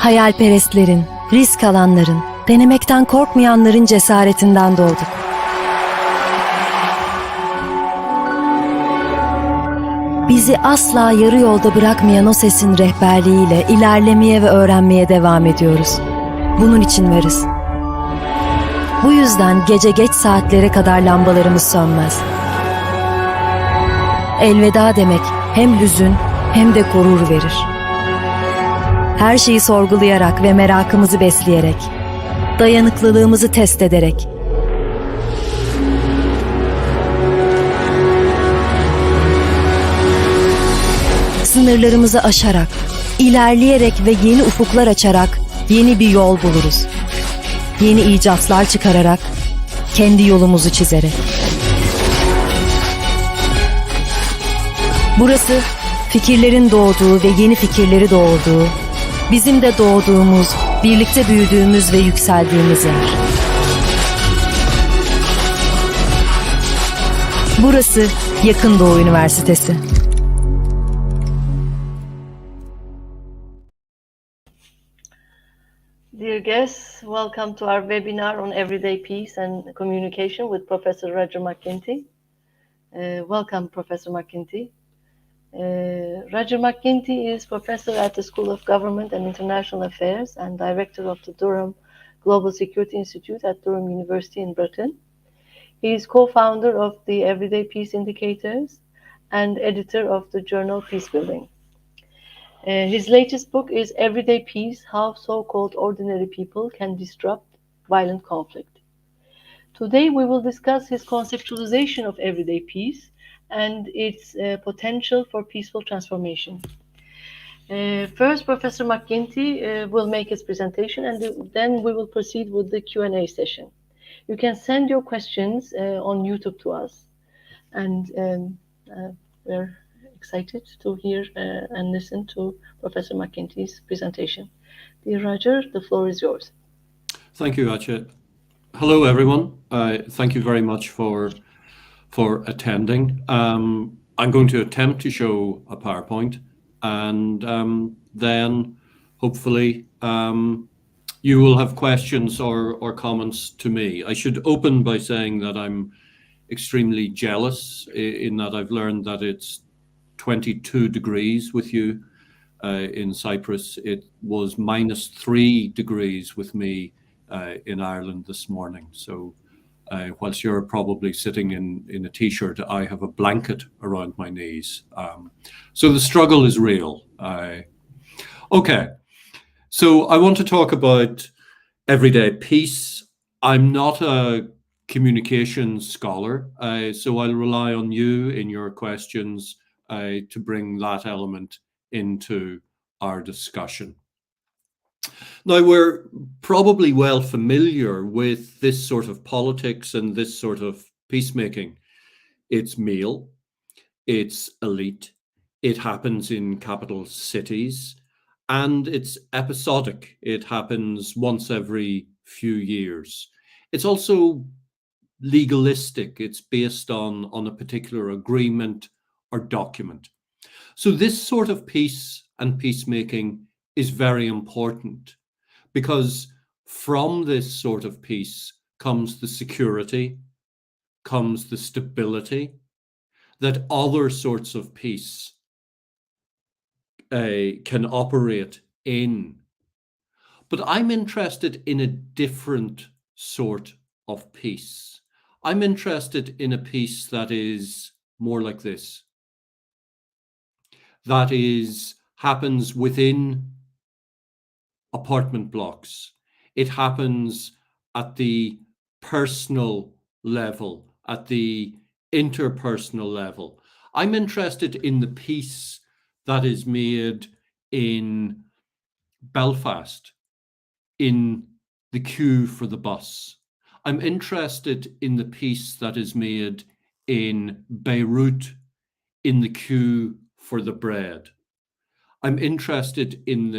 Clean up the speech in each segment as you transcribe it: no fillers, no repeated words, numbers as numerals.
Hayalperestlerin, risk alanların, denemekten korkmayanların cesaretinden doğduk. Bizi asla yarı yolda bırakmayan o sesin rehberliğiyle ilerlemeye ve öğrenmeye devam ediyoruz. Bunun için varız. Bu yüzden gece geç saatlere kadar lambalarımız sönmez. Elveda demek hem hüzün hem de gurur verir. Her şeyi sorgulayarak ve merakımızı besleyerek, dayanıklılığımızı test ederek, sınırlarımızı aşarak, ilerleyerek ve yeni ufuklar açarak yeni bir yol buluruz. Yeni icatlar çıkararak, kendi yolumuzu çizerek. Burası fikirlerin doğduğu ve yeni fikirleri doğurduğu, bizim de doğduğumuz, birlikte büyüdüğümüz ve yükseldiğimiz yer. Burası Yakın Doğu Üniversitesi. Dear guests, welcome to our webinar on everyday peace and communication with Professor Roger Ginty. Welcome, Professor Ginty. Roger Ginty is professor at the School of Government and International Affairs and director of the Durham Global Security Institute at Durham University in Britain. He is co-founder of the Everyday Peace Indicators and editor of the journal Peacebuilding. His latest book is Everyday Peace: How So-Called Ordinary People Can Disrupt Violent Conflict. Today we will discuss his conceptualization of everyday peace and its potential for peaceful transformation. First, Professor Ginty will make his presentation, and then we will proceed with the Q&A session. You can send your questions on YouTube to us, and we're excited to hear and listen to Professor Ginty's presentation. Dear Roger, the floor is yours. Thank you, Ayça. Hello, everyone. Thank you very much for attending. I'm going to attempt to show a PowerPoint, and then hopefully you will have questions or comments to me. I should open by saying that I'm extremely jealous in that I've learned that it's 22 degrees with you in Cyprus. It was -3 degrees with me in Ireland this morning. So whilst you're probably sitting in a t-shirt, I have a blanket around my knees. So the struggle is real. Okay, so I want to talk about everyday peace. I'm not a communications scholar, so I'll rely on you in your questions to bring that element into our discussion. Now, we're probably well familiar with this sort of politics and this sort of peacemaking. It's meal, it's elite, it happens in capital cities, and it's episodic. It happens once every few years. It's also legalistic. It's based on a particular agreement or document. So this sort of peace and peacemaking is very important, because from this sort of peace comes the security, comes the stability that other sorts of peace can operate in. But I'm interested in a different sort of peace. I'm interested in a peace that is more like this. That happens within apartment blocks. It happens at the personal level, at the interpersonal level. I'm interested in the peace that is made in Belfast, in the queue for the bus. I'm interested in the peace that is made in Beirut, in the queue for the bread. I'm interested in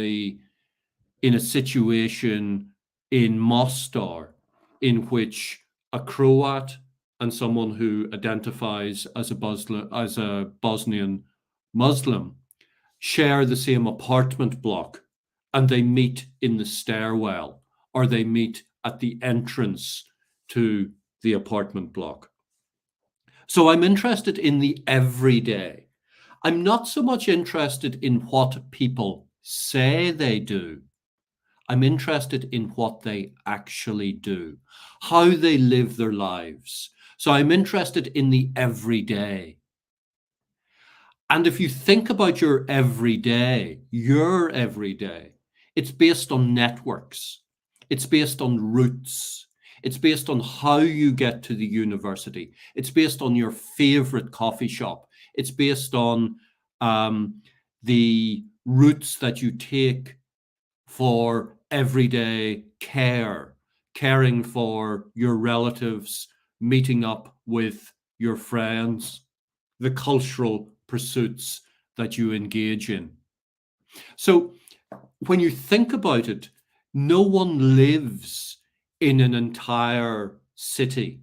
a situation in Mostar in which a Croat and someone who identifies as a Bosnian Muslim share the same apartment block and they meet in the stairwell, or they meet at the entrance to the apartment block. So I'm interested in the everyday. I'm not so much interested in what people say they do. I'm interested in what they actually do, how they live their lives. So I'm interested in the everyday. And if you think about your everyday, it's based on networks. It's based on routes. It's based on how you get to the university. It's based on your favorite coffee shop. It's based on the routes that you take for everyday care, caring for your relatives, meeting up with your friends, the cultural pursuits that you engage in. So when you think about it, no one lives in an entire city.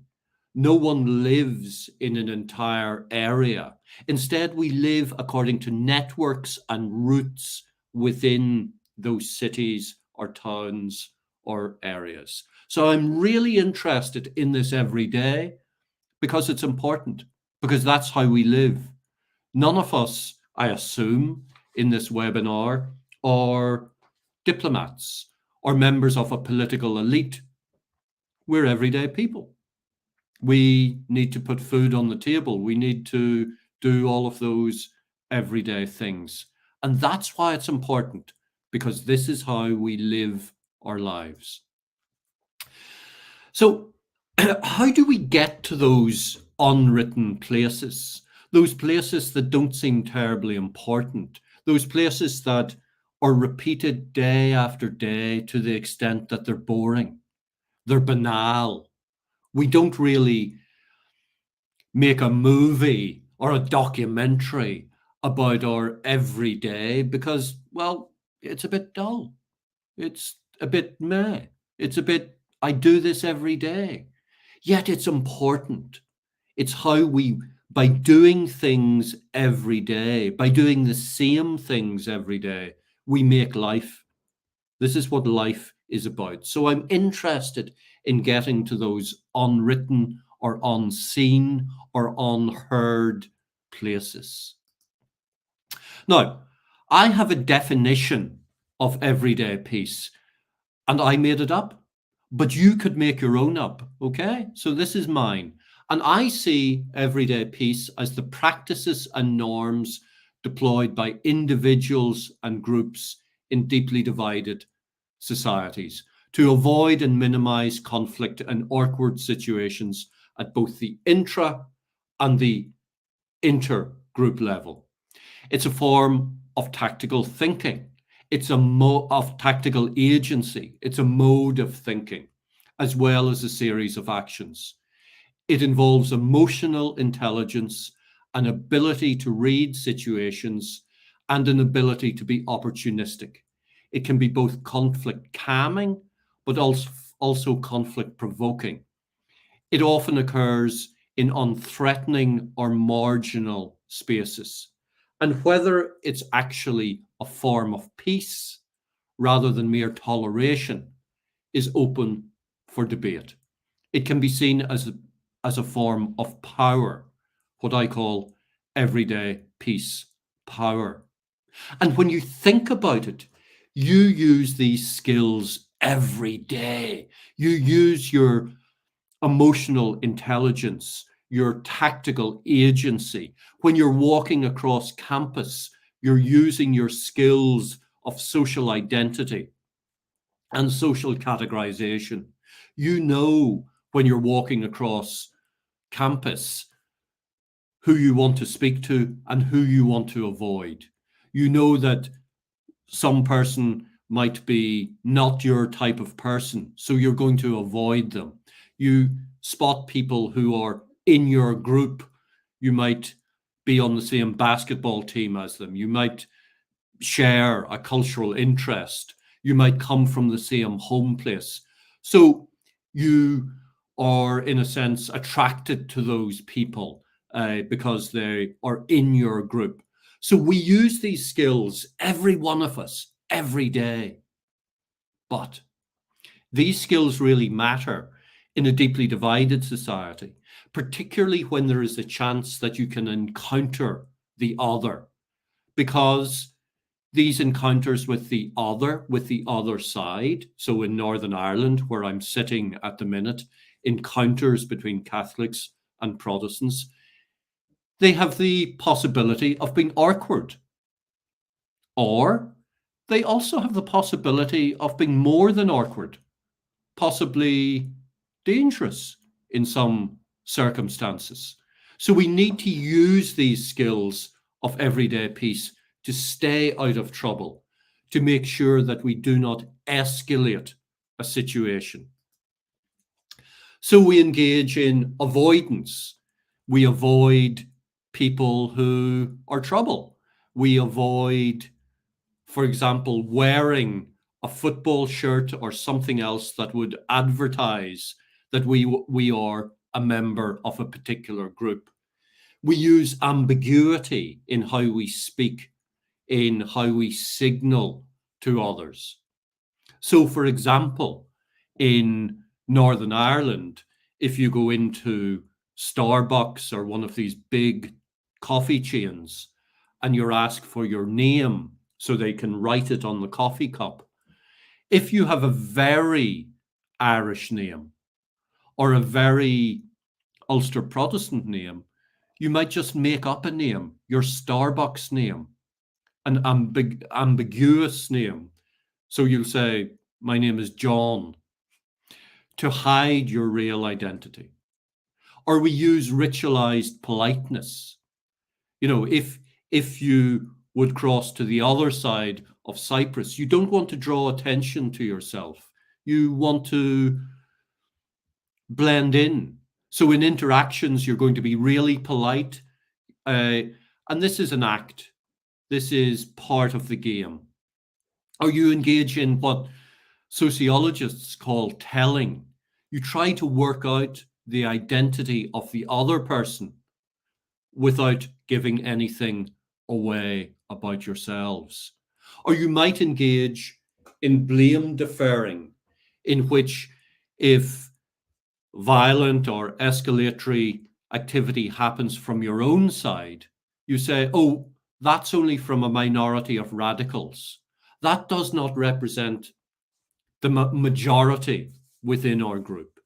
No one lives in an entire area. Instead, we live according to networks and routes within those cities or towns or areas. So I'm really interested in this every day because it's important, because that's how we live. None of us, I assume, in this webinar are diplomats or members of a political elite. We're everyday people. We need to put food on the table. We need to do all of those everyday things. And that's why it's important, because this is how we live our lives. So how do we get to those unwritten places? Those places that don't seem terribly important, those places that are repeated day after day to the extent that they're boring, they're banal. We don't really make a movie or a documentary about our everyday because, well, it's a bit dull. It's a bit meh. It's a bit, I do this every day. Yet it's important. It's how we, by doing things every day, by doing the same things every day, we make life. This is what life is about. So I'm interested in getting to those unwritten or unseen or unheard places. Now, I have a definition of everyday peace, and I made it up, but you could make your own up, okay? So this is mine. And I see everyday peace as the practices and norms deployed by individuals and groups in deeply divided societies to avoid and minimize conflict and awkward situations at both the intra and the intergroup level. It's a form of tactical thinking. It's a mode of tactical agency. It's a mode of thinking, as well as a series of actions. It involves emotional intelligence, an ability to read situations, and an ability to be opportunistic. It can be both conflict calming, but also conflict provoking. It often occurs in unthreatening or marginal spaces. And whether it's actually a form of peace rather than mere toleration is open for debate. It can be seen as a form of power, what I call everyday peace power. And when you think about it, you use these skills every day. You use your emotional intelligence, your tactical agency. When you're walking across campus, you're using your skills of social identity and social categorization. You know when you're walking across campus who you want to speak to and who you want to avoid. You know that some person might be not your type of person, so you're going to avoid them. You spot people who are in your group. You might be on the same basketball team as them. You might share a cultural interest. You might come from the same home place. So you are, in a sense, attracted to those people because they are in your group. So we use these skills, every one of us, every day. But these skills really matter in a deeply divided society, particularly when there is a chance that you can encounter the other, because these encounters with the other side, so in Northern Ireland, where I'm sitting at the minute, encounters between Catholics and Protestants, they have the possibility of being awkward. Or they also have the possibility of being more than awkward, possibly dangerous in some circumstances. So we need to use these skills of everyday peace to stay out of trouble, to make sure that we do not escalate a situation. So we engage in avoidance. We avoid people who are trouble. We avoid, for example, wearing a football shirt or something else that would advertise that we are a member of a particular group. We use ambiguity in how we speak, in how we signal to others. So, for example, in Northern Ireland, if you go into Starbucks or one of these big coffee chains and you're asked for your name so they can write it on the coffee cup, if you have a very Irish name or a very Ulster Protestant name, you might just make up a name, your Starbucks name, an ambiguous name. So you'll say, my name is John, to hide your real identity. Or we use ritualized politeness. You know, if you would cross to the other side of Cyprus, you don't want to draw attention to yourself. You want to blend in. So in interactions, you're going to be really polite. And this is an act. This is part of the game. Or you engage in what sociologists call telling. You try to work out the identity of the other person without giving anything away about yourselves. Or you might engage in blame deferring, in which if violent or escalatory activity happens from your own side, you say, oh, that's only from a minority of radicals. That does not represent the majority within our group.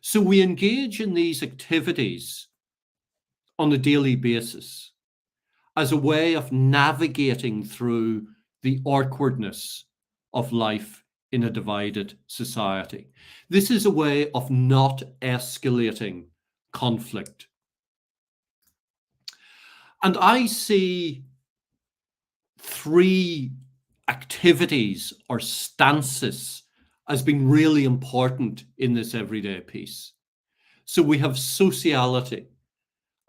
So we engage in these activities on a daily basis as a way of navigating through the awkwardness of life in a divided society. This is a way of not escalating conflict. And I see three activities or stances as being really important in this everyday peace. So we have sociality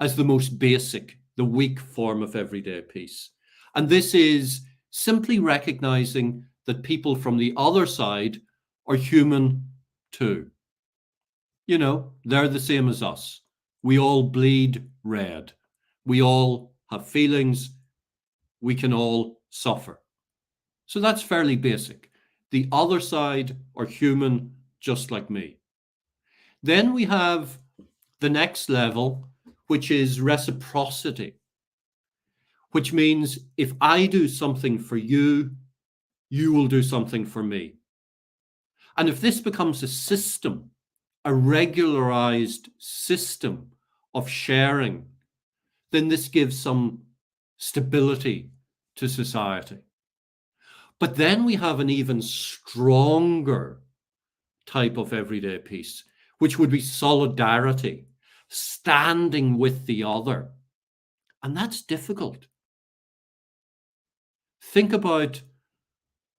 as the most basic, the weak form of everyday peace. And this is simply recognizing that people from the other side are human too. You know, they're the same as us. We all bleed red. We all have feelings. We can all suffer. So that's fairly basic. The other side are human just like me. Then we have the next level, which is reciprocity, which means if I do something for you, you will do something for me. And if this becomes a system, a regularized system of sharing, then this gives some stability to society. But then we have an even stronger type of everyday peace, which would be solidarity, standing with the other. And that's difficult. Think about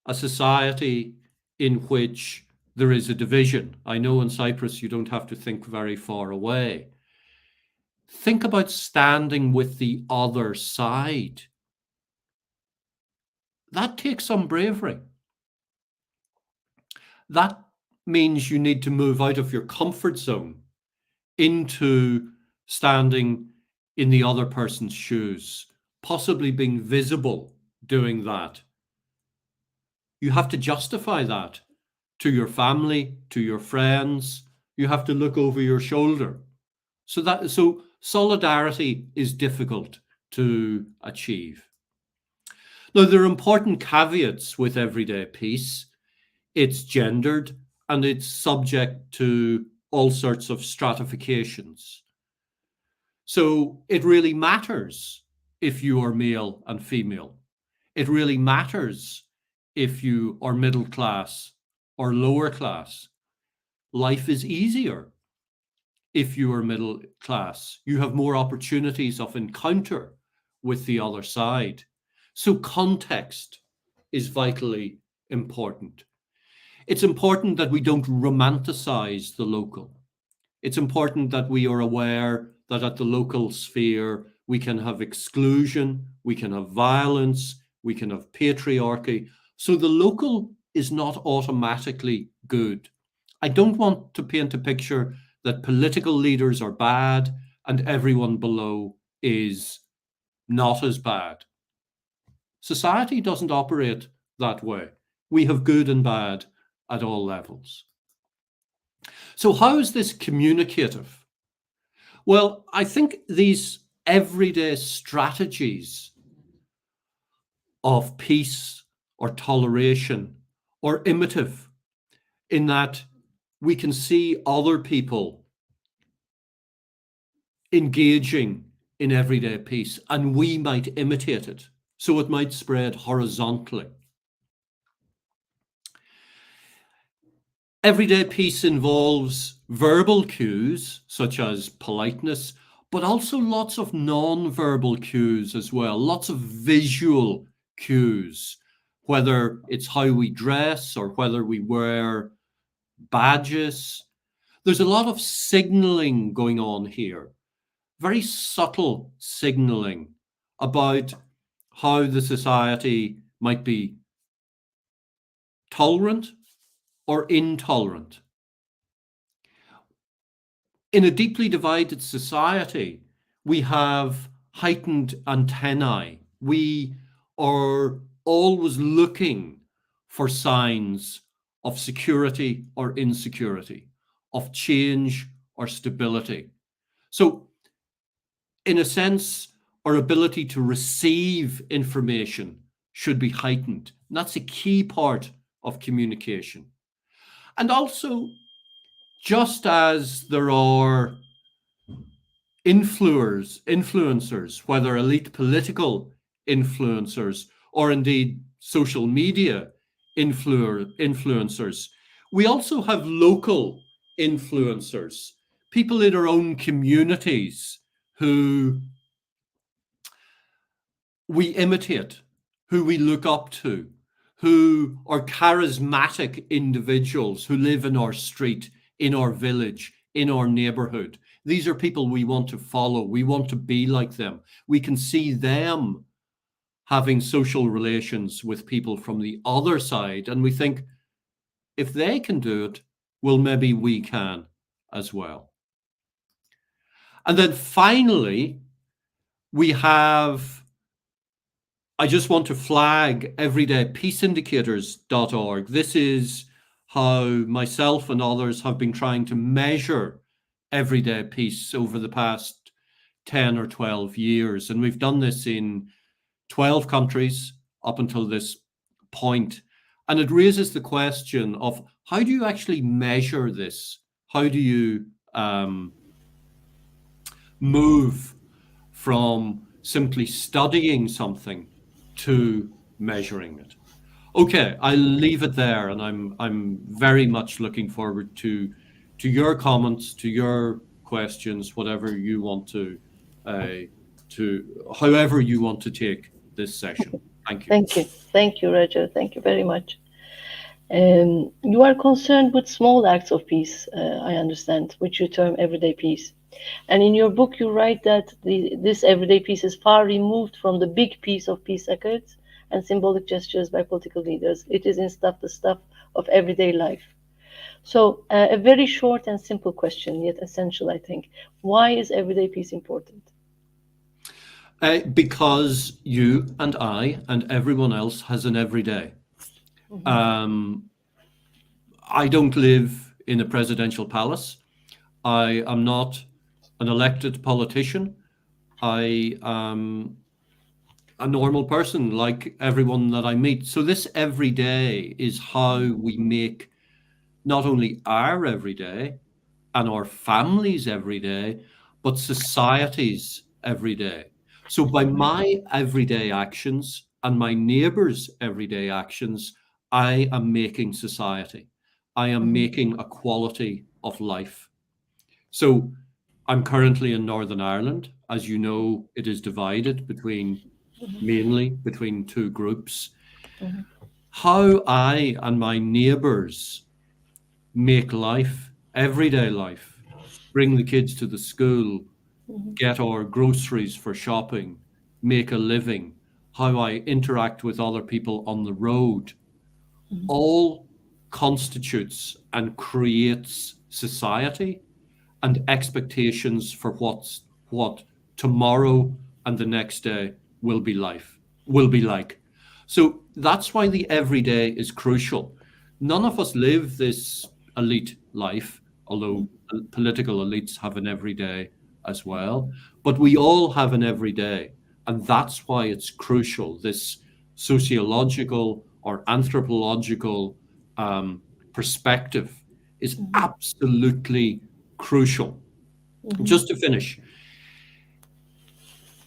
a society in which there is a division. I know in Cyprus you don't have to think very far away. Think about standing with the other side. That takes some bravery. That means you need to move out of your comfort zone into standing in the other person's shoes, possibly being visible doing that. you have to justify that to your family, to your friends. You have to look over your shoulder. So solidarity is difficult to achieve. Now, there are important caveats with everyday peace. It's gendered and it's subject to all sorts of stratifications. So it really matters if you are male and female. It really matters if you are middle class or lower class. Life is easier if you are middle class. You have more opportunities of encounter with the other side. So context is vitally important. It's important that we don't romanticize the local. It's important that we are aware that at the local sphere, we can have exclusion, we can have violence, we can have patriarchy. So the local is not automatically good. I don't want to paint a picture that political leaders are bad and everyone below is not as bad. Society doesn't operate that way. We have good and bad at all levels. So how is this communicative? Well, I think these everyday strategies of peace or toleration or imitative, in that we can see other people engaging in everyday peace and we might imitate it. So it might spread horizontally. Everyday peace involves verbal cues, such as politeness, but also lots of non-verbal cues as well, lots of visual cues, whether it's how we dress or whether we wear badges. There's a lot of signaling going on here, very subtle signaling about how the society might be tolerant or intolerant. In a deeply divided society, we have heightened antennae. We are always looking for signs of security or insecurity, of change or stability. So, in a sense, our ability to receive information should be heightened. And that's a key part of communication. And also, just as there are influencers, whether elite political influencers or indeed social media influencers, we also have local influencers, people in our own communities who we imitate, who we look up to, who are charismatic individuals who live in our street, in our village, in our neighborhood. These are people we want to follow. We want to be like them. We can see them having social relations with people from the other side, and we think, if they can do it, well, maybe we can as well. And then finally, we have, I just want to flag everydaypeaceindicators.org. This is how myself and others have been trying to measure everyday peace over the past 10 or 12 years. And we've done this in 12 countries up until this point. And it raises the question of, how do you actually measure this? How do you move from simply studying something to measuring it? Okay, I'll leave it there, and I'm very much looking forward to your comments, to your questions, whatever you want to however you want to take this session. Thank you. Thank you, Roger. Thank you very much. You are concerned with small acts of peace, I understand, which you term everyday peace. And in your book, you write that this everyday peace is far removed from the big piece of peace accords and symbolic gestures by political leaders. It is instead the stuff of everyday life. So a very short and simple question, yet essential, I think. Why is everyday peace important? Because you and I and everyone else has an everyday. I don't live in a presidential palace. I am not an elected politician. I am a normal person like everyone that I meet. So this every day is how we make not only our everyday and our families every day, but societies every day. So by my everyday actions and my neighbors' everyday actions, I am making society. I am making a quality of life. So I'm currently in Northern Ireland. As you know, it is divided mainly between two groups. How I and my neighbors make life, everyday life, bring the kids to the school, get our groceries for shopping, make a living, how I interact with other people on the road, all constitutes and creates society and expectations for what tomorrow and the next day will be like. So that's why the everyday is crucial. None of us live this elite life, although political elites have an everyday as well, but we all have an everyday. And that's why it's crucial. This sociological or anthropological perspective is absolutely crucial. Just to finish,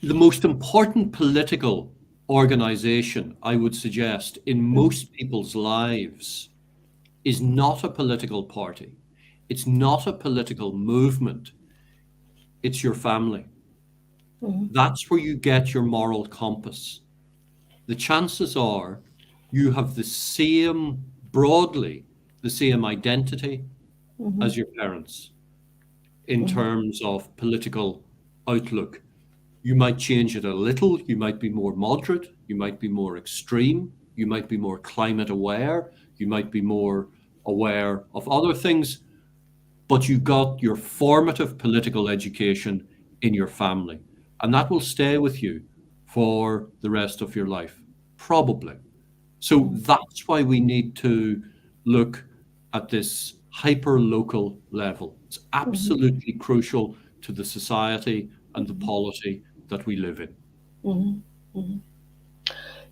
the most important political organization, I would suggest, in most people's lives is not a political party. It's not a political movement. It's your family. That's where you get your moral compass. The chances are you have broadly the same identity as your parents in terms of political outlook. You might change it a little. You might be more moderate. You might be more extreme. You might be more climate aware. You might be more aware of other things. But you got your formative political education in your family. And that will stay with you for the rest of your life, probably. So that's why we need to look at this hyper-local level. It's absolutely crucial to the society and the polity that we live in.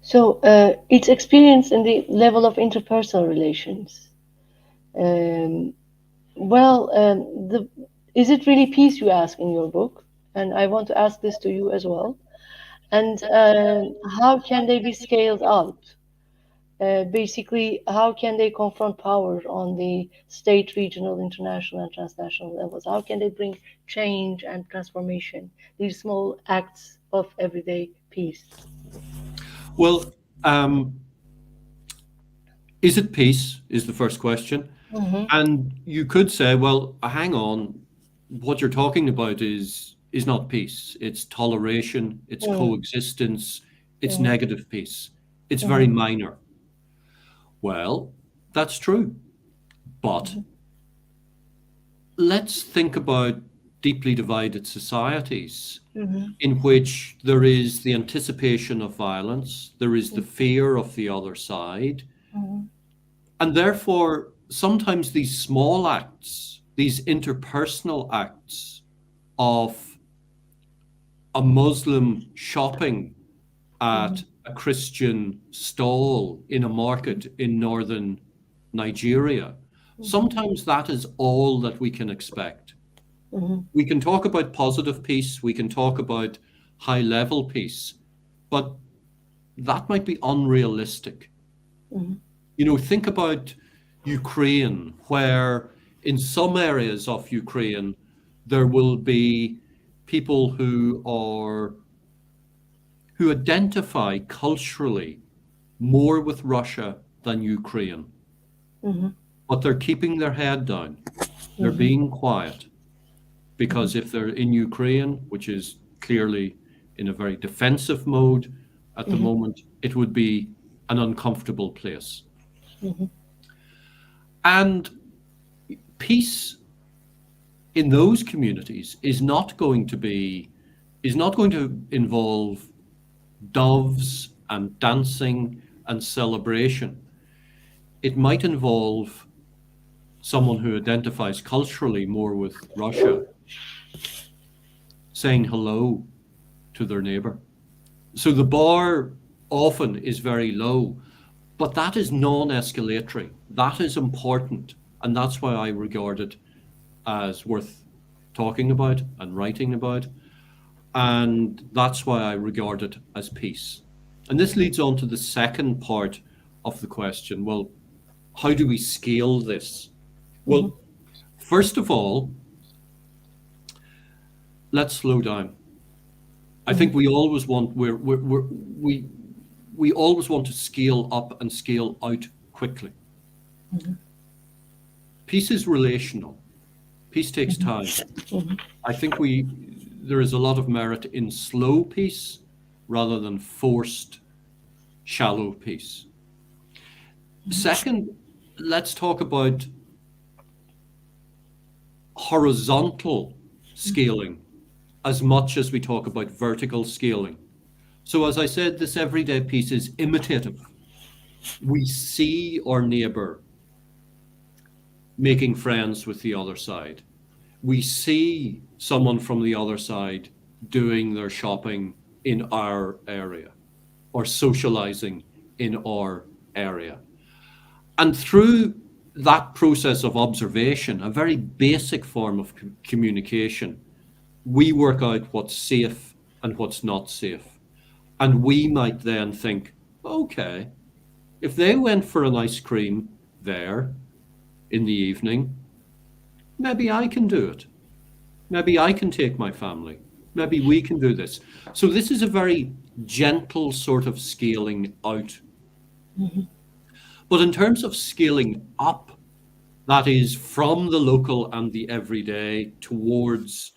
So it's experience in the level of interpersonal relations. Is it really peace, you ask in your book? And I want to ask this to you as well. And how can they be scaled out? Basically, how can they confront power on the state, regional, international, and transnational levels? How can they bring change and transformation, these small acts of everyday peace? Well, is it peace is the first question. And you could say, well, hang on, what you're talking about is not peace. It's toleration, it's coexistence, it's negative peace. It's very minor. Well, that's true. But let's think about deeply divided societies in which there is the anticipation of violence, there is the fear of the other side, and therefore sometimes these small acts, these interpersonal acts of a Muslim shopping at a Christian stall in a market in northern Nigeria, sometimes that is all that we can expect. We can talk about positive peace, we can talk about high-level peace, but that might be unrealistic. You know, think about Ukraine, where in some areas of Ukraine, there will be people who identify culturally more with Russia than Ukraine. But they're keeping their head down. They're being quiet. Because if they're in Ukraine, which is clearly in a very defensive mode at the moment, it would be an uncomfortable place. And peace in those communities is not going to involve doves and dancing and celebration. it might involve someone who identifies culturally more with Russia saying hello to their neighbor. So the bar often is very low, but that is non-escalatory. That is important, and that's why I regard it as worth talking about and writing about, and that's why I regard it as peace. And this leads on to the second part of the question. Well, how do we scale this? Well, first of all, let's slow down. I think we always want we always want to scale up and scale out quickly. Peace is relational. Peace takes time. I think there is a lot of merit in slow peace rather than forced, shallow peace. Second, let's talk about horizontal scaling as much as we talk about vertical scaling. So as I said, this everyday peace is imitative. We see our neighbor making friends with the other side. We see someone from the other side doing their shopping in our area or socializing in our area. And through that process of observation, a very basic form of communication, we work out what's safe and what's not safe. And we might then think, okay, if they went for an ice cream there in the evening, maybe I can do it. Maybe I can take my family. Maybe we can do this. So this is a very gentle sort of scaling out. But in terms of scaling up, that is from the local and the everyday towards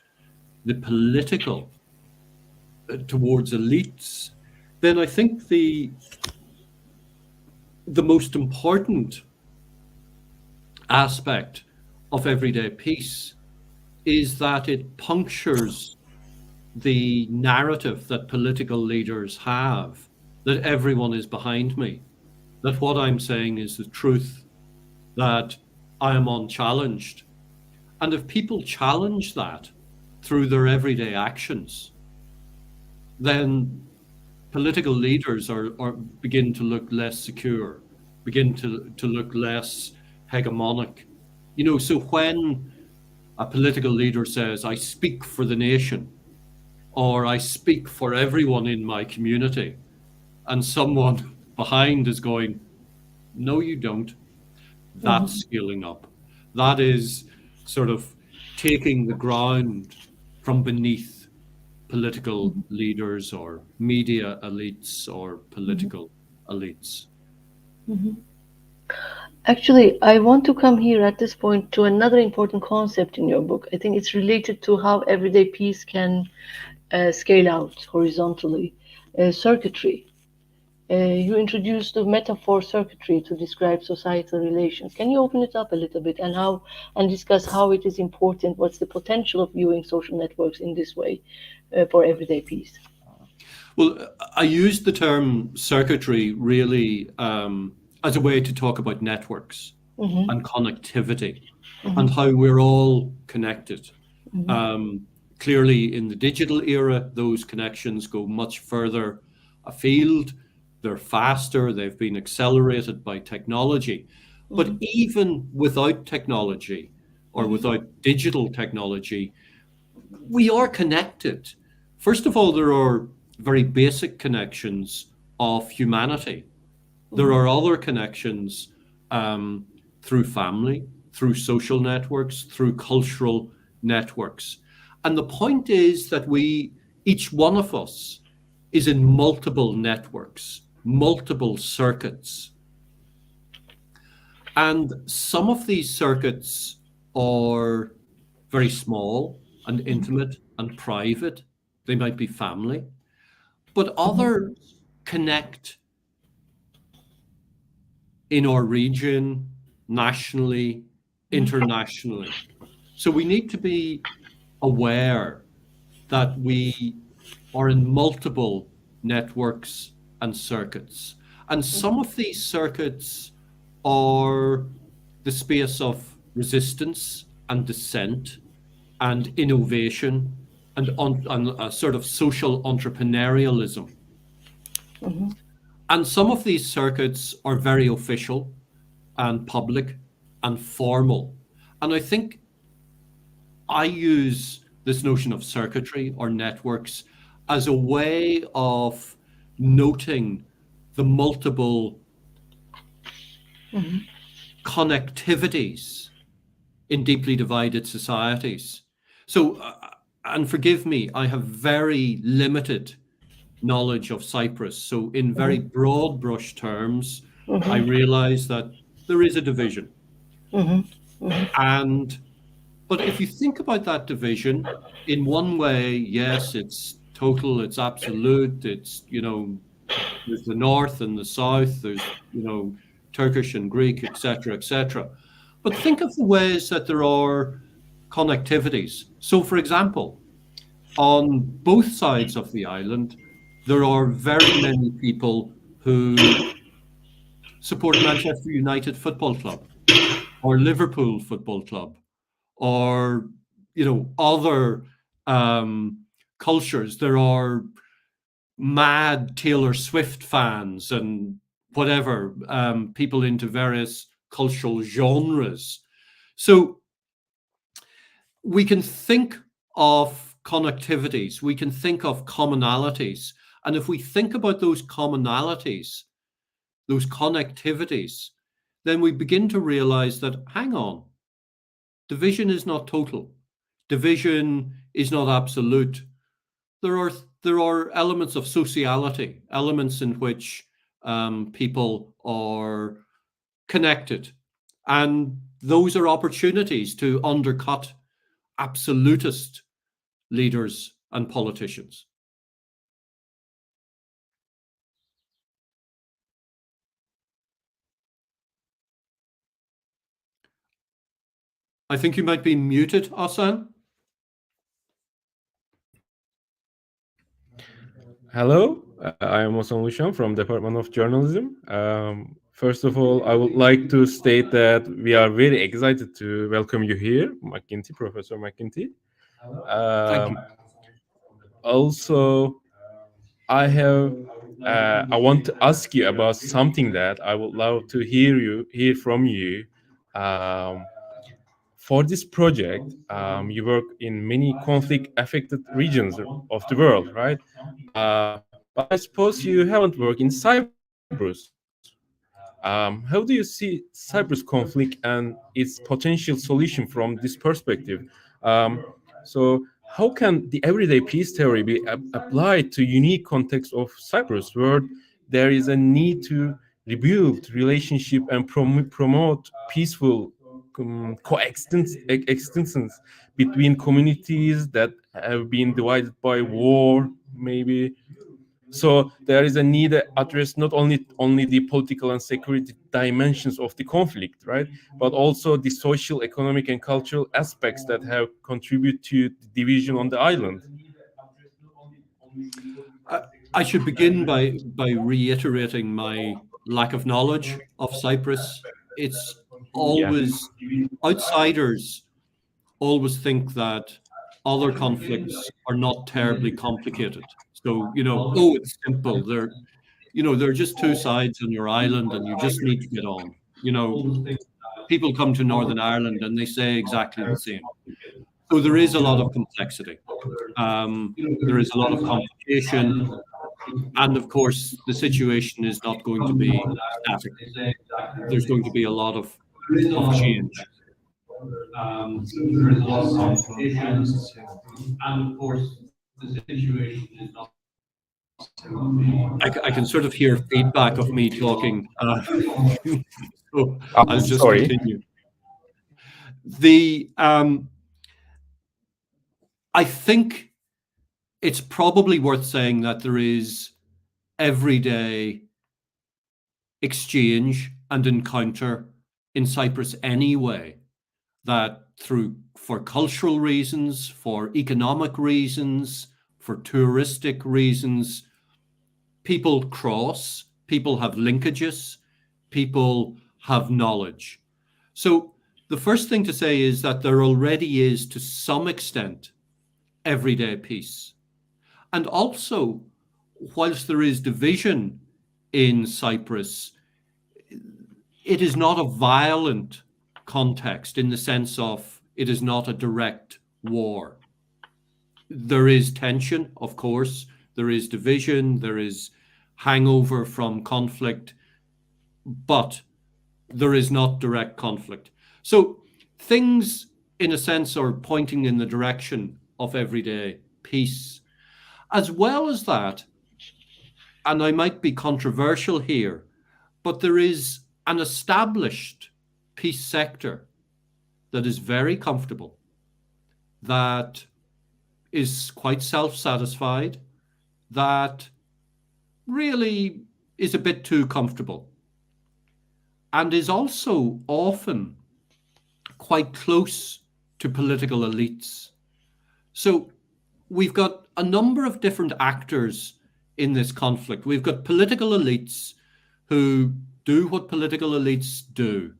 the political, towards elites, then I think the most important aspect of everyday peace is that it punctures the narrative that political leaders have, that everyone is behind me, that what I'm saying is the truth, that I am unchallenged. And if people challenge that through their everyday actions, then political leaders begin to look less secure, begin to look less hegemonic. So when a political leader says, I speak for the nation, or I speak for everyone in my community, and someone behind is going, no, you don't. That's scaling up. That is sort of taking the ground from beneath political leaders or media elites or political elites. Actually, I want to come here at this point to another important concept in your book. I think it's related to how everyday peace can scale out horizontally. Circuitry. You introduced the metaphor circuitry to describe societal relations. Can you open it up a little bit and discuss how it is important? What's the potential of viewing social networks in this way for everyday peace? Well, I used the term circuitry really as a way to talk about networks and connectivity and how we're all connected. Clearly, in the digital era, those connections go much further afield. They're faster, they've been accelerated by technology. But even without technology or without digital technology, we are connected. First of all, there are very basic connections of humanity. There are other connections through family, through social networks, through cultural networks. And the point is that each one of us is in multiple networks, multiple circuits. And some of these circuits are very small and intimate and private. They might be family, but others connect in our region, nationally, internationally. So we need to be aware that we are in multiple networks and circuits. And some of these circuits are the space of resistance and dissent and innovation and a sort of social entrepreneurialism. And some of these circuits are very official and public and formal. And I think I use this notion of circuitry or networks as a way of noting the multiple connectivities in deeply divided societies. So, and forgive me, I have very limited knowledge of Cyprus. So in very broad brush terms, I realize that there is a division. But if you think about that division, in one way, yes, it's total, it's absolute, it's, there's the north and the south, there's, Turkish and Greek, etc., etc. But think of the ways that there are connectivities. So, for example, on both sides of the island, there are very many people who support Manchester United Football Club or Liverpool Football Club or, other cultures. There are mad Taylor Swift fans and whatever, people into various cultural genres. So we can think of connectivities, we can think of commonalities. And if we think about those commonalities, those connectivities, then we begin to realize that, hang on, division is not total. Division is not absolute. There are elements of sociality, elements in which people are connected. And those are opportunities to undercut absolutist leaders and politicians. I think you might be muted, Asan. Hello, I am Osan Lushan from Department of Journalism. First of all, I would like to state that we are very excited to welcome you here, McGinty, Professor McGinty. Thank you. Also, I want to ask you about something that I would love to hear from you. For this project, you work in many conflict-affected regions of the world, right? But I suppose you haven't worked in Cyprus. How do you see Cyprus conflict and its potential solution from this perspective? So how can the everyday peace theory be applied to unique context of Cyprus, where there is a need to rebuild relationship and promote peaceful coexistence between communities that have been divided by war, maybe? So there is a need to address not only the political and security dimensions of the conflict, right, but also the social, economic, and cultural aspects that have contributed to the division on the island. I should begin by reiterating my lack of knowledge of Cyprus. It's always, outsiders always think that other conflicts are not terribly complicated. So, it's simple. There are just two sides on your island and you just need to get on. People come to Northern Ireland and they say exactly the same. So there is a lot of complexity. There is a lot of complication. And of course, the situation is not going to be static. There's going to be a lot of change. There is a lot of complication. And of course, the situation is not. I can sort of hear feedback of me talking. So I'll just continue. I think it's probably worth saying that there is everyday exchange and encounter in Cyprus anyway, that for cultural reasons, for economic reasons, for touristic reasons, people cross, people have linkages, people have knowledge. So the first thing to say is that there already is, to some extent, everyday peace. And also, whilst there is division in Cyprus, it is not a violent context in the sense of it is not a direct war. There is tension, of course, there is division, there is hangover from conflict, but there is not direct conflict. So things, in a sense, are pointing in the direction of everyday peace. As well as that, and I might be controversial here, but there is an established peace sector that is very comfortable, that is quite self-satisfied, that really is a bit too comfortable, and is also often quite close to political elites. So we've got a number of different actors in this conflict. We've got political elites who do what political elites do.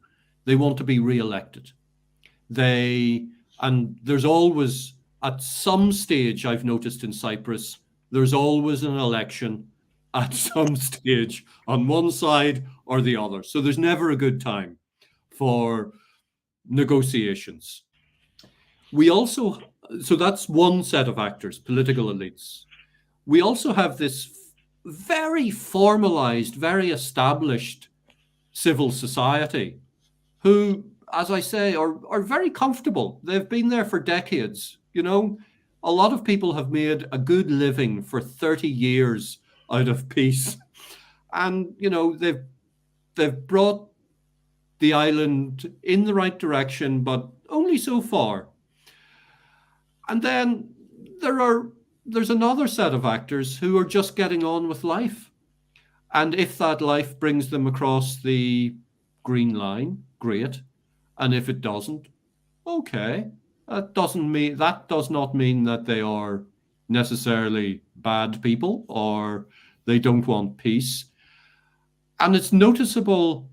They want to be re-elected. And there's always, at some stage, I've noticed in Cyprus, there's always an election at some stage on one side or the other. So there's never a good time for negotiations. So that's one set of actors, political elites. We also have this very formalized, very established civil society who, as I say, are very comfortable. They've been there for decades. You know, a lot of people have made a good living for 30 years out of peace. And, you know, they've brought the island in the right direction, but only so far. And then there's another set of actors who are just getting on with life. And if that life brings them across the green line, great. And if it doesn't, okay. That does not mean that they are necessarily bad people or they don't want peace. And it's noticeable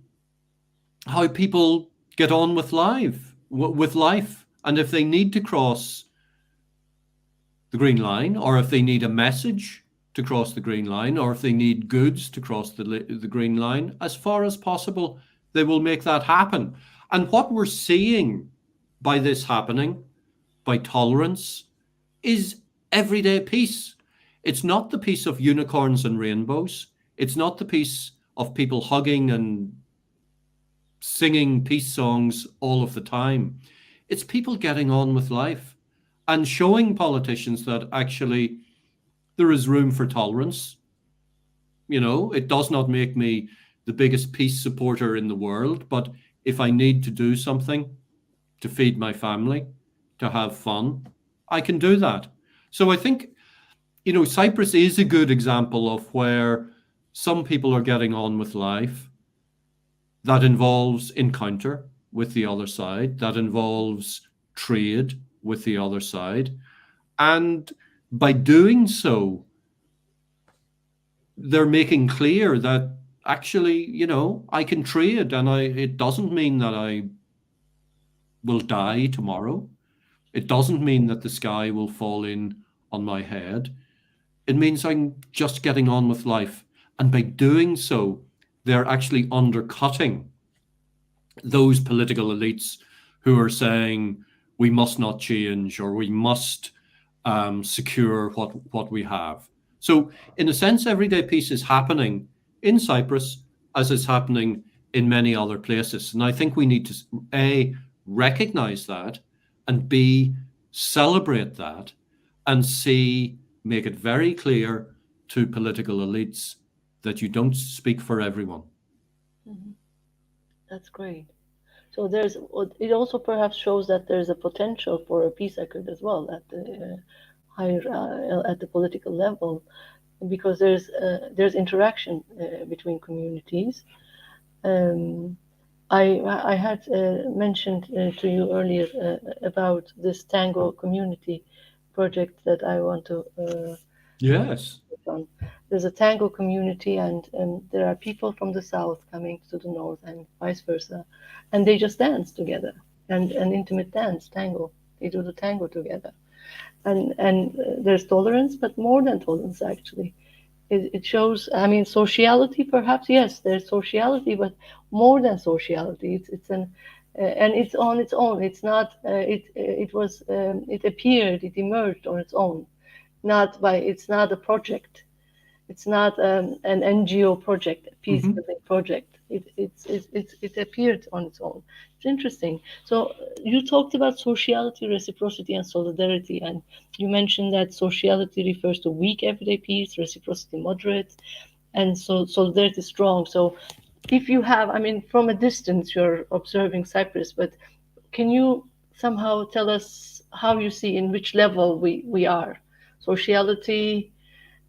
how people get on with life. And if they need to cross the green line, or if they need a message to cross the green line, or if they need goods to cross the green line, as far as possible, they will make that happen. And what we're seeing by this happening, by tolerance, is everyday peace. It's not the peace of unicorns and rainbows. It's not the peace of people hugging and singing peace songs all of the time. It's people getting on with life and showing politicians that actually there is room for tolerance. You know, it does not make me the biggest peace supporter in the world, but if I need to do something to feed my family, to have fun, I can do that. So I think, you know, Cyprus is a good example of where some people are getting on with life. That involves encounter with the other side, that involves trade with the other side. And by doing so, they're making clear that actually, you know, I can trade, and it doesn't mean that I will die tomorrow. It doesn't mean that the sky will fall in on my head. It means I'm just getting on with life. And by doing so, they're actually undercutting those political elites who are saying we must not change, or we must secure what we have. So in a sense, everyday peace is happening in Cyprus as is happening in many other places. And I think we need to, A, recognize that, and B, celebrate that, and C, make it very clear to political elites that you don't speak for everyone. Mm-hmm. That's great. So it also perhaps shows that there's a potential for a peace accord as well at the at the political level, because there's interaction between communities. I had mentioned to you earlier about this Tango community project that I want to Yes. from. There's a tango community, and there are people from the south coming to the north, and vice versa, and they just dance together, and an intimate dance, tango. They do the tango together, and there's tolerance, but more than tolerance actually. It shows, I mean, sociality perhaps, yes, there's sociality, but more than sociality. It's an and it's on its own. It's not. It appeared. It emerged on its own. Not by. It's not a project. It's not an NGO project, a peace building project. It appeared on its own. It's interesting. So you talked about sociality, reciprocity, and solidarity, and you mentioned that sociality refers to weak everyday peace, reciprocity moderate, and so solidarity strong. So if you have, I mean, from a distance you're observing Cyprus, but can you somehow tell us how you see in which level we are? Sociality,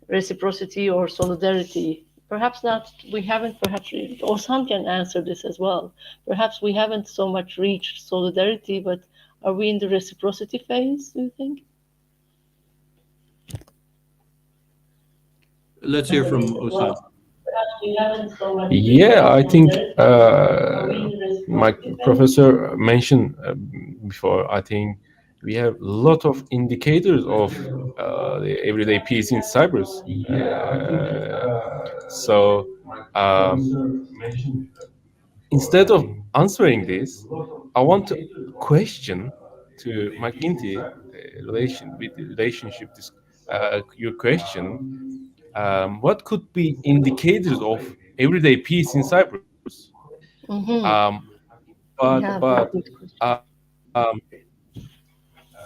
reciprocity, or solidarity? Perhaps not, we haven't perhaps, or some can answer this as well. Perhaps we haven't so much reached solidarity, but are we in the reciprocity phase, do you think? Let's hear from Osam. Yeah, I think my professor mentioned before, I think we have a lot of indicators of the everyday peace in Cyprus. So instead of answering this, I want to question to McGinty relationship. Your question, what could be indicators of everyday peace in Cyprus?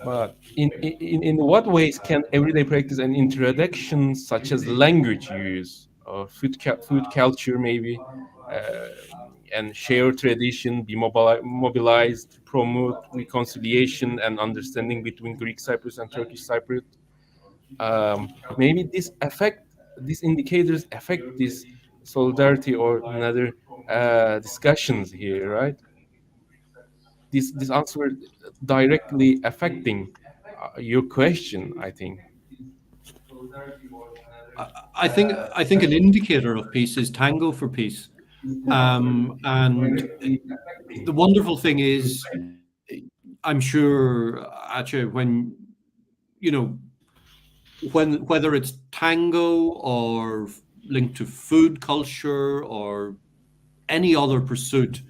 But in what ways can everyday practice and introductions such as language use or food culture maybe and shared tradition be mobilized to promote reconciliation and understanding between Greek Cyprus and Turkish Cypriot? Maybe these indicators affect this solidarity or another discussions here, right? This answer directly affecting your question, I think. I think an indicator of peace is tango for peace, and the wonderful thing is, I'm sure, Ayça, when whether it's tango or linked to food culture or any other pursuit,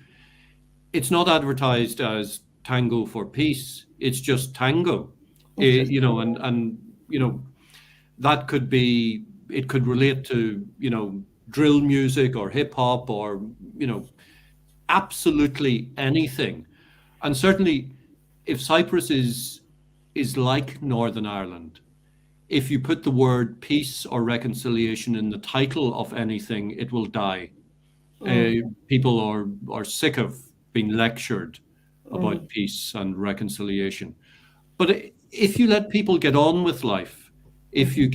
it's not advertised as tango for peace. It's just tango, and that could be. It could relate to drill music or hip hop or absolutely anything, and certainly if Cyprus is like Northern Ireland, if you put the word peace or reconciliation in the title of anything, it will die. People are sick of being lectured about peace and reconciliation. But if you let people get on with life, if you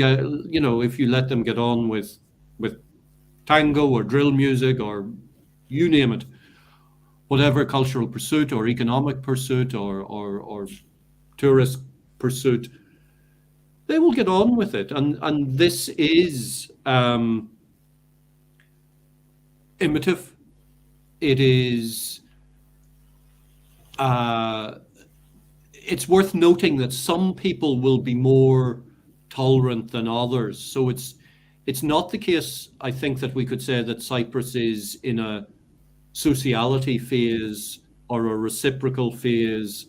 let them get on with tango or drill music or you name it, whatever cultural pursuit or economic pursuit or tourist pursuit, they will get on with it. And this is imitative. It is. It's worth noting that some people will be more tolerant than others. So it's not the case, I think, that we could say that Cyprus is in a sociality phase or a reciprocal phase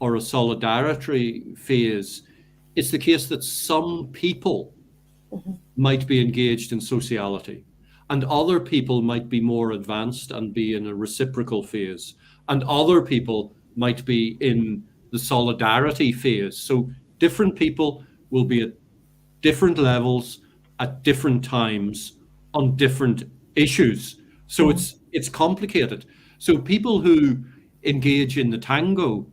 or a solidarity phase. It's the case that some people might be engaged in sociality and other people might be more advanced and be in a reciprocal phase, and other people might be in the solidarity phase. So different people will be at different levels at different times on different issues. So it's complicated. So people who engage in the tango,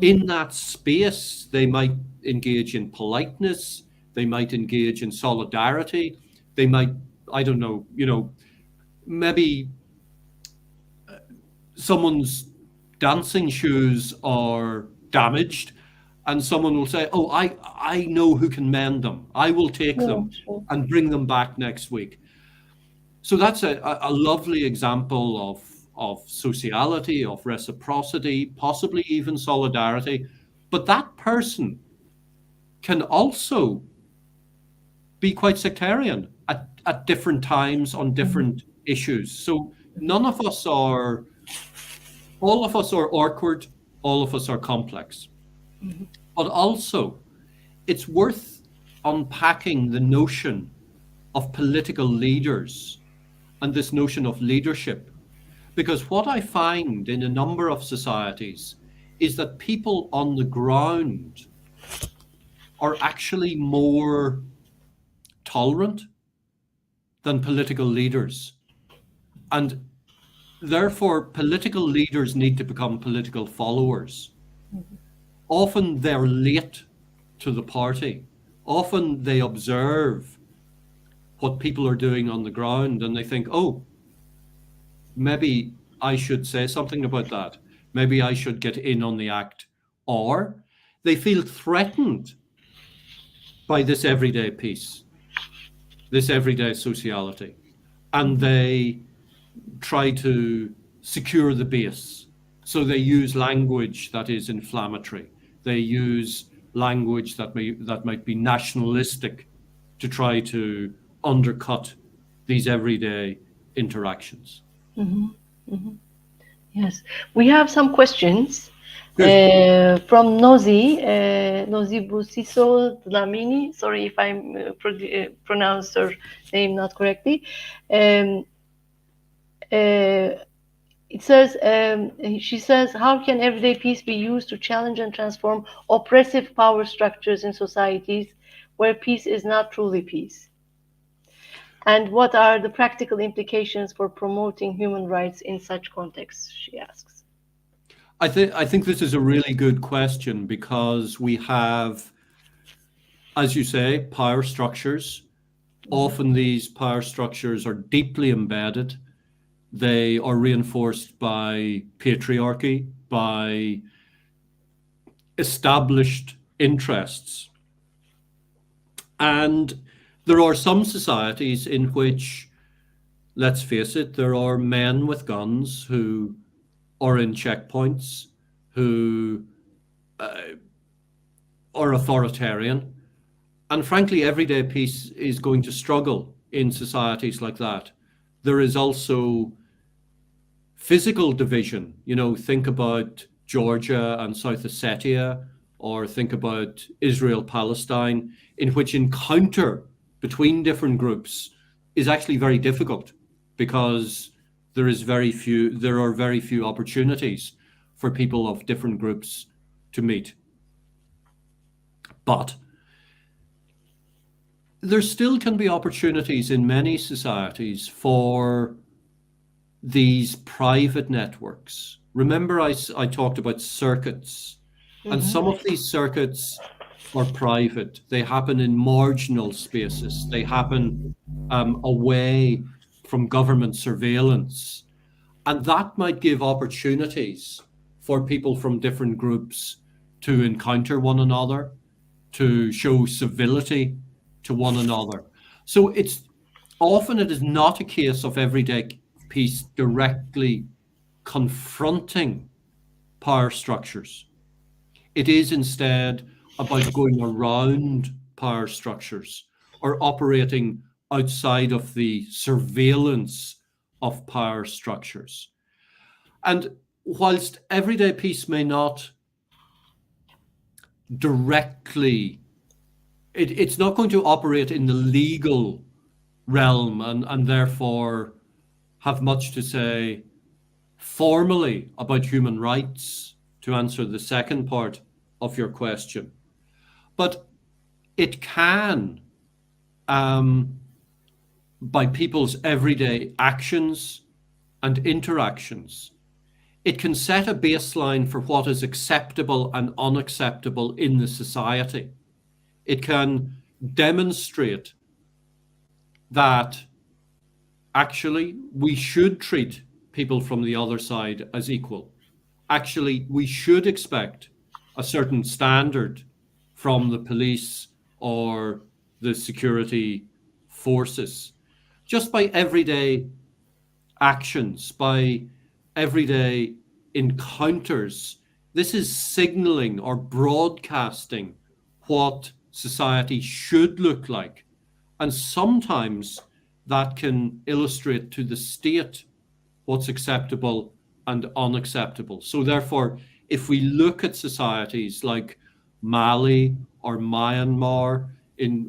in that space, they might engage in politeness, they might engage in solidarity, they might, I don't know, maybe someone's dancing shoes are damaged and someone will say, oh, I know who can mend them. I will take them Sure. and bring them back next week. So that's a lovely example of sociality, of reciprocity, possibly even solidarity. But that person can also be quite sectarian at different times on different issues. So all of us are awkward, all of us are complex. But also, it's worth unpacking the notion of political leaders and this notion of leadership. Because what I find in a number of societies is that people on the ground are actually more tolerant than political leaders. And therefore, political leaders need to become political followers. Often they're late to the party. Often they observe what people are doing on the ground and they think, oh, maybe I should say something about that. Maybe I should get in on the act. Or they feel threatened by this everyday piece, this everyday sociality. And they try to secure the base. So they use language that is inflammatory. They use language that might be nationalistic to try to undercut these everyday interactions. Yes, we have some questions from Nozi Busiso Dlamini. Sorry if I pronounced her name not correctly. It says, she says, how can everyday peace be used to challenge and transform oppressive power structures in societies where peace is not truly peace? And what are the practical implications for promoting human rights in such contexts, she asks. I think this is a really good question because we have, as you say, power structures. Often these power structures are deeply embedded. They are reinforced by patriarchy, by established interests. And there are some societies in which, let's face it, there are men with guns who are in checkpoints, who are authoritarian. And frankly, everyday peace is going to struggle in societies like that. There is also physical division. You know, think about Georgia and South Ossetia, or think about Israel, Palestine, in which encounter between different groups is actually very difficult because there are very few opportunities for people of different groups to meet. But there still can be opportunities in many societies for these private networks. Remember, I talked about circuits, and some of these circuits are private. They happen in marginal spaces. They happen away from government surveillance. And that might give opportunities for people from different groups to encounter one another, to show civility to one another. So it is not a case of everyday peace directly confronting power structures. It is instead about going around power structures or operating outside of the surveillance of power structures. And whilst everyday peace may not directly, it's not going to operate in the legal realm and therefore have much to say formally about human rights, to answer the second part of your question. But it can, by people's everyday actions and interactions, it can set a baseline for what is acceptable and unacceptable in the society. It can demonstrate that actually we should treat people from the other side as equal. Actually, we should expect a certain standard from the police or the security forces. Just by everyday actions, by everyday encounters, this is signaling or broadcasting what society should look like. And sometimes that can illustrate to the state what's acceptable and unacceptable. So therefore, if we look at societies like Mali or Myanmar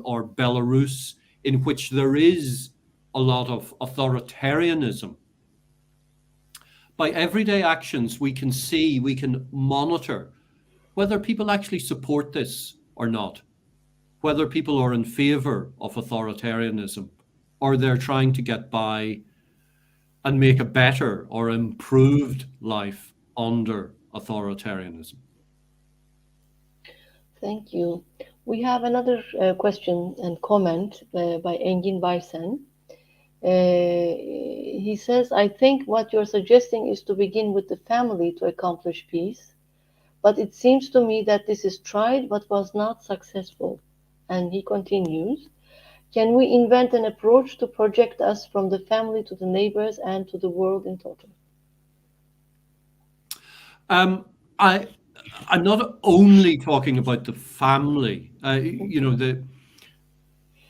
or Belarus, in which there is a lot of authoritarianism, by everyday actions, we can see, we can monitor whether people actually support this or not, whether people are in favor of authoritarianism or they're trying to get by and make a better or improved life under authoritarianism. Thank you. We have another question and comment by Engin Baysen. He says, I think what you're suggesting is to begin with the family to accomplish peace, but it seems to me that this is tried but was not successful. And he continues, can we invent an approach to project us from the family to the neighbors and to the world in total? I'm not only talking about the family. The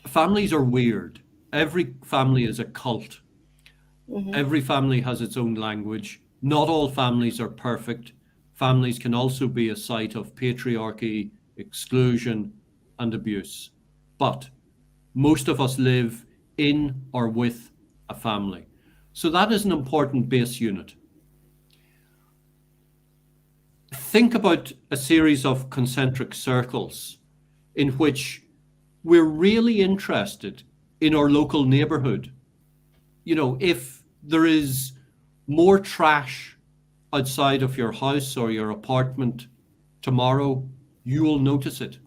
families are weird. Every family is a cult. Mm-hmm. Every family has its own language. Not all families are perfect. Families can also be a site of patriarchy, exclusion, and abuse. But most of us live in or with a family. So that is an important base unit. Think about a series of concentric circles in which we're really interested in our local neighborhood. If there is more trash outside of your house or your apartment tomorrow, you will notice it.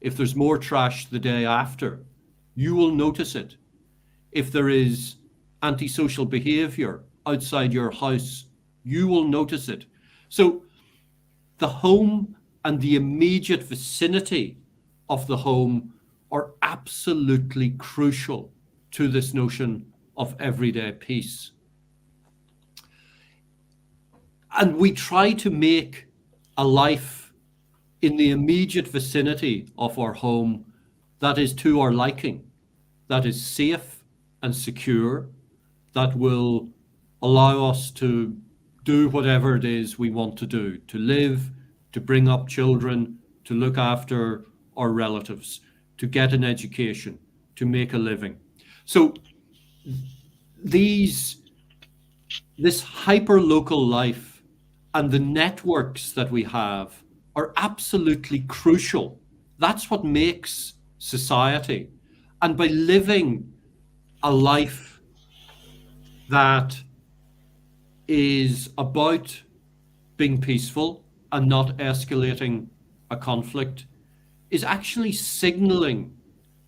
If there's more trash the day after, you will notice it. If there is antisocial behavior outside your house, you will notice it. So the home and the immediate vicinity of the home are absolutely crucial to this notion of everyday peace. And we try to make a life in the immediate vicinity of our home that is to our liking, that is safe and secure, that will allow us to do whatever it is we want to do, to live, to bring up children, to look after our relatives, to get an education, to make a living. So this hyper-local life and the networks that we have are absolutely crucial. That's what makes society. And by living a life that is about being peaceful and not escalating a conflict is actually signaling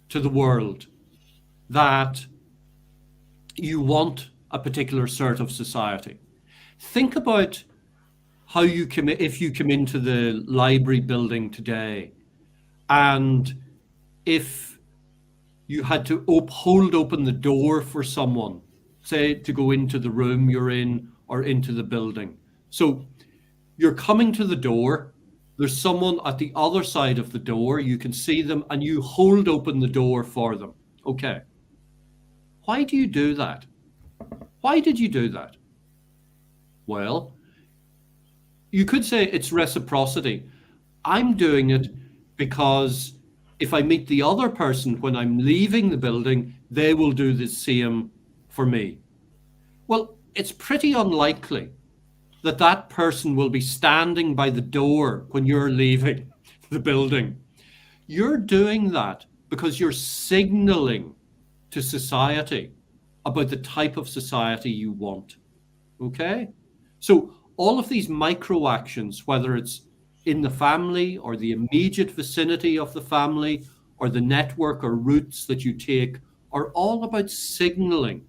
to the world that you want a particular sort of society. Think about how if you come into the library building today, and if you had to hold open the door for someone, say to go into the room you're in or into the building. So you're coming to the door, there's someone at the other side of the door, you can see them, and you hold open the door for them. Okay. Why do you do that? Why did you do that? Well, you could say it's reciprocity. I'm doing it because if I meet the other person when I'm leaving the building, they will do the same for me. Well, it's pretty unlikely that that person will be standing by the door when you're leaving the building. You're doing that because you're signaling to society about the type of society you want. Okay? So all of these micro actions, whether it's in the family or the immediate vicinity of the family or the network or routes that you take, are all about signaling.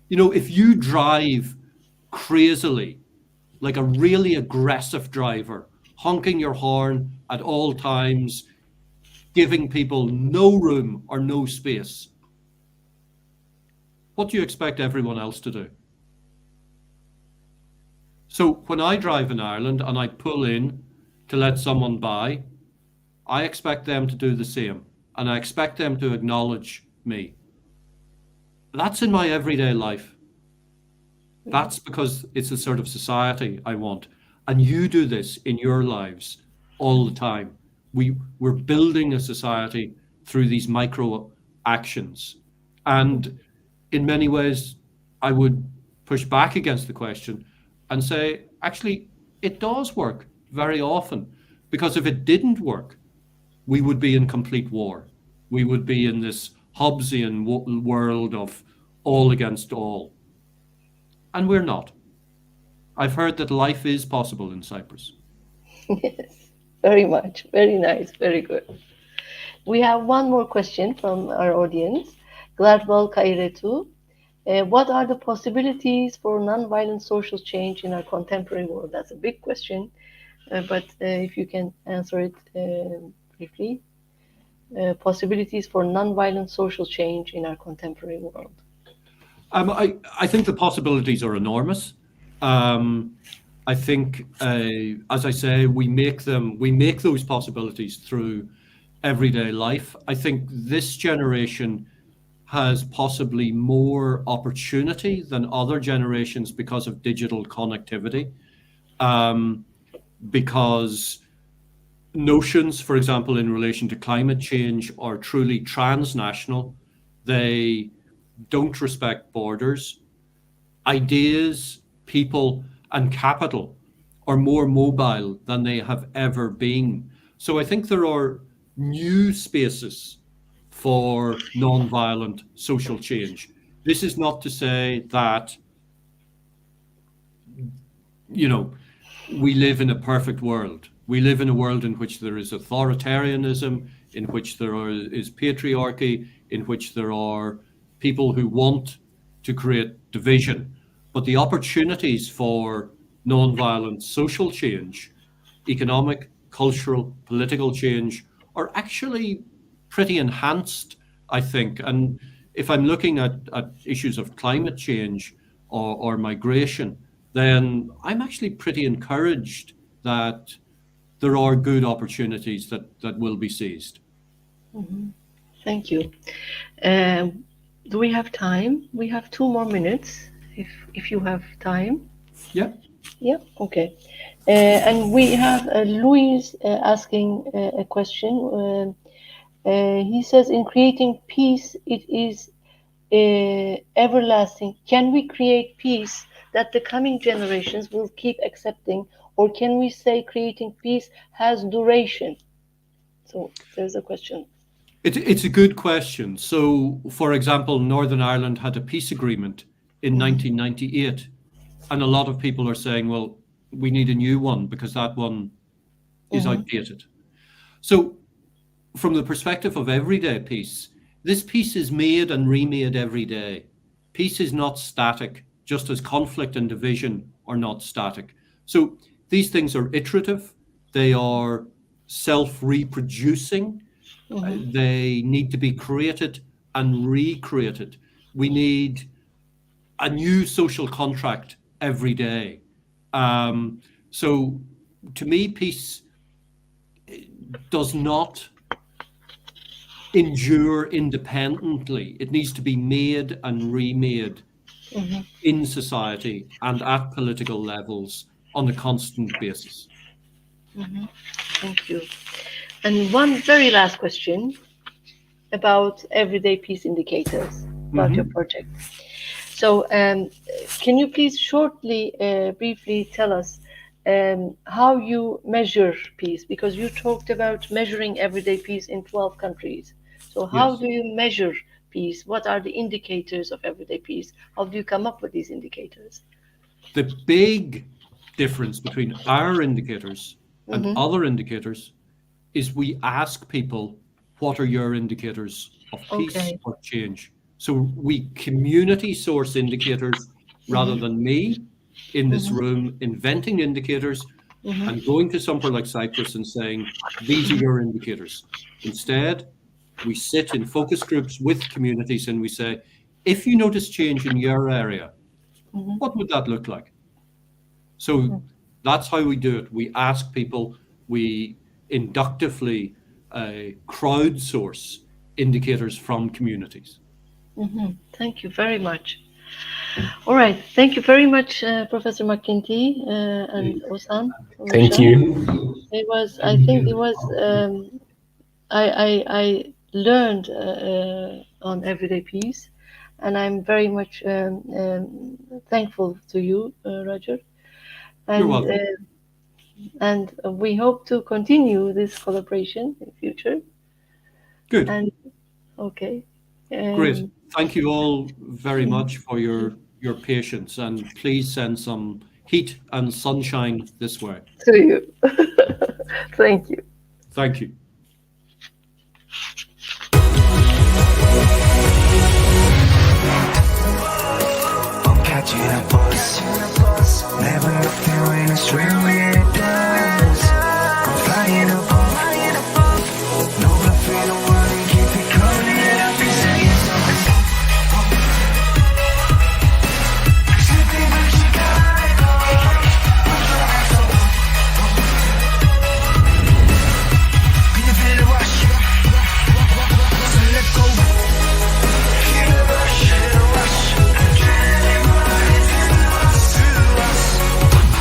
If you drive crazily, like a really aggressive driver, honking your horn at all times, giving people no room or no space, what do you expect everyone else to do? So when I drive in Ireland and I pull in to let someone by, I expect them to do the same, and I expect them to acknowledge me. That's in my everyday life. That's because it's the sort of society I want. And you do this in your lives all the time. We're building a society through these micro actions. And in many ways, I would push back against the question and say, actually, it does work very often. Because if it didn't work, we would be in complete war. We would be in this Hobbesian world of all against all. And we're not. I've heard that life is possible in Cyprus. Yes, very much. Very nice. Very good. We have one more question from our audience. Gladwell Kairetu. What are the possibilities for nonviolent social change in our contemporary world? That's a big question, but if you can answer it briefly. Possibilities for nonviolent social change in our contemporary world. I think the possibilities are enormous. I think, as I say, we make those possibilities through everyday life. I think this generation has possibly more opportunity than other generations because of digital connectivity, because notions, for example, in relation to climate change are truly transnational. They don't respect borders. Ideas, people, and capital are more mobile than they have ever been. So I think there are new spaces for non-violent social change. This is not to say that, we live in a perfect world. We live in a world in which there is authoritarianism, in which there is patriarchy, in which there are people who want to create division. But the opportunities for non-violent social change, economic, cultural, political change, are actually pretty enhanced, I think. And if I'm looking at issues of climate change or migration, then I'm actually pretty encouraged that there are good opportunities that will be seized. Mm-hmm. Thank you. Do we have time? We have 2 more minutes, if you have time. Yeah. Yeah, okay. And we have Louise asking a question. He says, in creating peace, it is everlasting. Can we create peace that the coming generations will keep accepting, or can we say creating peace has duration? So there's a question. It's a good question. So, for example, Northern Ireland had a peace agreement in 1998, and a lot of people are saying, well, we need a new one because that one is outdated. So, from the perspective of everyday peace, this peace is made and remade every day. Peace is not static, just as conflict and division are not static. So these things are iterative, they are self-reproducing, they need to be created and recreated. We need a new social contract every day. So to me, peace does not endure independently. It needs to be made and remade in society and at political levels on a constant basis. Thank you. And one very last question about everyday peace indicators about your project. So can you please shortly, briefly tell us how you measure peace? Because you talked about measuring everyday peace in 12 countries. So how do you measure peace? What are the indicators of everyday peace? How do you come up with these indicators? The big difference between our indicators and other indicators is we ask people, what are your indicators of peace or change? So we community source indicators rather than me in this room inventing indicators. and going to somewhere like Cyprus and saying, these are your indicators. Instead, we sit in focus groups with communities and we say, if you notice change in your area, what would that look like? So that's how we do it. We ask people, we inductively crowdsource indicators from communities. Thank you very much. All right, thank you very much, Professor McGinty and Osan. Thank you. It was, I think it was, I learned on Everyday Peace, and I'm very much thankful to you, Roger. And, You're welcome. And we hope to continue this collaboration in future. Good. And okay. Great. Thank you all very much for your patience, and please send some heat and sunshine this way. To you. Thank you. Thank you. Catching a bus, never nothing when it's real, yeah.